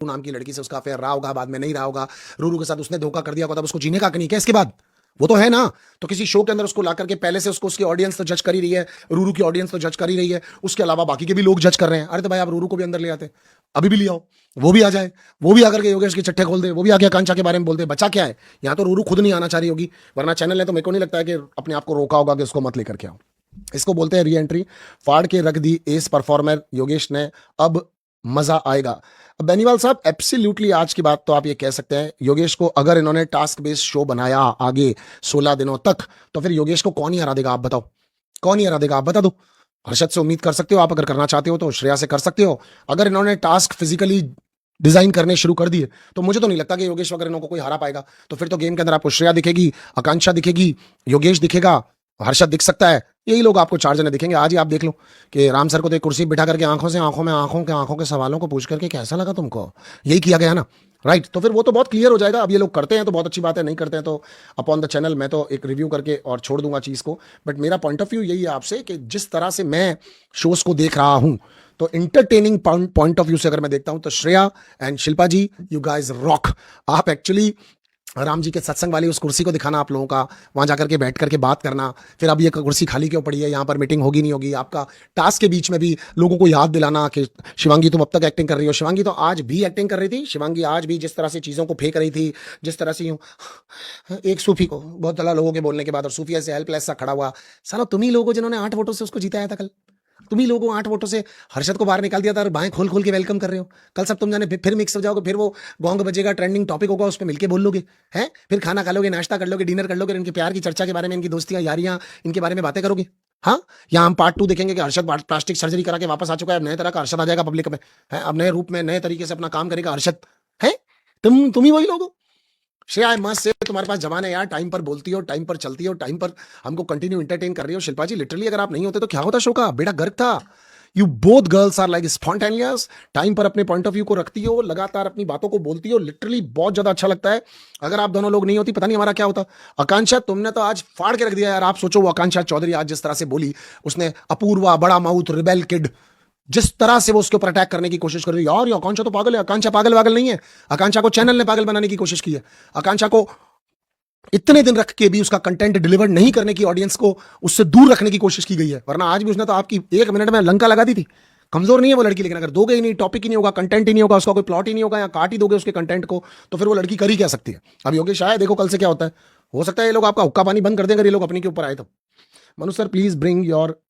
नाम की लड़की से उसका अफेयर रहा होगा, बाद में नहीं रहा होगा, रूरू के साथ उसने धोखा कर दिया होगा, तब उसको जीने का हक नहीं क्या इसके बाद? वो तो है ना। तो किसी शो के अंदर उसको ला करके पहले से उसको उसकी ऑडियंस तो जज कर ही रही है, रूरू की ऑडियंस तो जज कर ही रही है, उसके अलावा बाकी के भी लोग जज कर रहे हैं। अरे तो भाई आप रूरू को भी अंदर ले आते, अभी भी ले आओ, वो भी आ जाए, वो भी आकर के योगेश के चट्टे खोल दे, वो भी आके आकांक्षा के बारे में बोल दे। बचा क्या है? यहाँ तो रूरू खुद नहीं आना चाह रही होगी, वरना चैनल ने तो मेरे को नहीं लगता है कि अपने आप को रोका होगा कि उसको मत लेकर के आओ। इसको बोलते हैं री एंट्री। फाड़ के रख दी एस परफॉर्मर योगेश ने, अब मजा आएगा। बेनीवाल साहब एब्सोल्युटली आज की बात तो आप ये कह सकते हैं, योगेश को अगर इन्होंने टास्क बेस्ड शो बनाया आगे 16 दिनों तक, तो फिर योगेश को कौन ही हरा देगा? आप बताओ, कौन ही हरा देगा? आप बता दो। हर्षद से उम्मीद कर सकते हो आप, अगर करना चाहते हो तो श्रेया से कर सकते हो। अगर इन्होंने टास्क फिजिकली डिजाइन करने शुरू कर दिए तो मुझे तो नहीं लगता कि योगेश वगैरह इनको कोई हरा पाएगा। तो फिर तो गेम के अंदर आपको श्रेया दिखेगी, आकांक्षा दिखेगी, योगेश दिखेगा, हर्षद दिख सकता है, यही लोग आपको 4 जने दिखेंगे। आज ही आप देख लो कि राम सर को तो एक कुर्सी बिठा करके आंखों से आंखों में आंखों के सवालों को पूछ करके कैसा लगा तुमको, यही किया गया ना, राइट? तो फिर वो तो बहुत क्लियर हो जाएगा। अब ये लोग करते हैं तो बहुत अच्छी बात है, नहीं करते हैं तो अपॉन द चैनल मैं तो एक रिव्यू करके और छोड़ दूंगा चीज को। बट मेरा पॉइंट ऑफ व्यू यही है आपसे कि जिस तरह से मैं शोज को देख रहा हूं, तो इंटरटेनिंग पॉइंट ऑफ व्यू से अगर मैं देखता हूं तो Shreya and Shilpa ji, you guys rock. आप एक्चुअली राम जी के सत्संग वाली उस कुर्सी को दिखाना आप लोगों का, वहां जाकर के बैठ करके बात करना, फिर अब ये कुर्सी खाली क्यों पड़ी है, यहाँ पर मीटिंग होगी नहीं होगी, आपका टास्क के बीच में भी लोगों को याद दिलाना कि शिवांगी तुम अब तक एक्टिंग कर रही हो। शिवांगी तो आज भी एक्टिंग कर रही थी, शिवांगी आज भी जिस तरह से चीज़ों को फेंक रही थी, जिस तरह से यूं एक सूफी को बहुत ज़्यादा लोगों के बोलने के बाद, और सूफी ऐसे हेल्पलेस सा खड़ा हुआ। साला तुम ही लोगों जिन्होंने 8 वोटों से उसको जिताया था कल, तुम ही लोगों 8 वोटों से हर्षद को बाहर निकाल दिया था और बाएं खोल खोल के वेलकम कर रहे हो। कल सब तुम जाने फिर मिक्स हो जाओगे, फिर वो गोंग बजेगा, ट्रेंडिंग टॉपिक होगा, उस पर मिलके बोल लोगे हैं, फिर खाना खा लोगे, नाश्ता कर लोगे, डिनर कर लोगे, इनके प्यार की चर्चा के बारे में, इनकी दोस्तियां यारियां, इनके बारे में बातें करोगे। हाँ, या हम पार्ट 2 देखेंगे कि हर्षद प्लास्टिक सर्जरी करा के वापस आ चुका है, अब नए तरह का हर्षद आ जाएगा पब्लिक में, है अब नए रूप में नए तरीके से अपना काम करेगा हर्षद, है तुम ही वही लोग हो। श्रेया मस्त से तुम्हारे पास जवान है यार, टाइम पर बोलती हो, टाइम पर चलती हो, टाइम पर हमको कंटिन्यू एंटरटेन कर रही हो। शिल्पा जी लिटरली अगर आप नहीं होते तो क्या होता शो का, बेड़ा गर्क था। You both girls are like spontaneous, time पर अपने पॉइंट ऑफ व्यू को रखती हो, लगातार अपनी बातों को बोलती हो, लिटरली बहुत ज्यादा अच्छा लगता है। अगर आप दोनों लोग नहीं होती पता नहीं हमारा क्या होता। आकांक्षा तुमने तो आज फाड़ के रख दिया यार। आप सोचो वो आकांक्षा चौधरी आज जिस तरह से बोली, उसने अपूर्वा बड़ा माउथ रिबेल किड, जिस तरह से वो उसके ऊपर अटैक करने की कोशिश कर रही है यार, ये आकांक्षा तो पागल है। आकांक्षा पागल वागल नहीं है, आकांक्षा को चैनल ने पागल बनाने की कोशिश की है। आकांक्षा को इतने दिन रख के भी उसका कंटेंट डिलीवर नहीं करने की, ऑडियंस को उससे दूर रखने की कोशिश की गई है, वरना आज भी उसने तो आपकी 1 मिनट में लंका लगा दी थी। कमजोर नहीं है वो लड़की, लेकिन अगर दोगे ही नहीं, टॉपिक ही नहीं होगा, कंटेंट ही नहीं होगा, उसका कोई प्लॉट ही नहीं होगा, या काट ही दोगे उसके कंटेंट को, तो फिर वो लड़की कर ही क्या सकती है। अब योगेश आया, देखो कल से क्या होता है। हो सकता है ये लोग आपका हुक्का पानी बंद कर देंगे, ये लोग अपने के ऊपर आए तो। Manu sir please bring your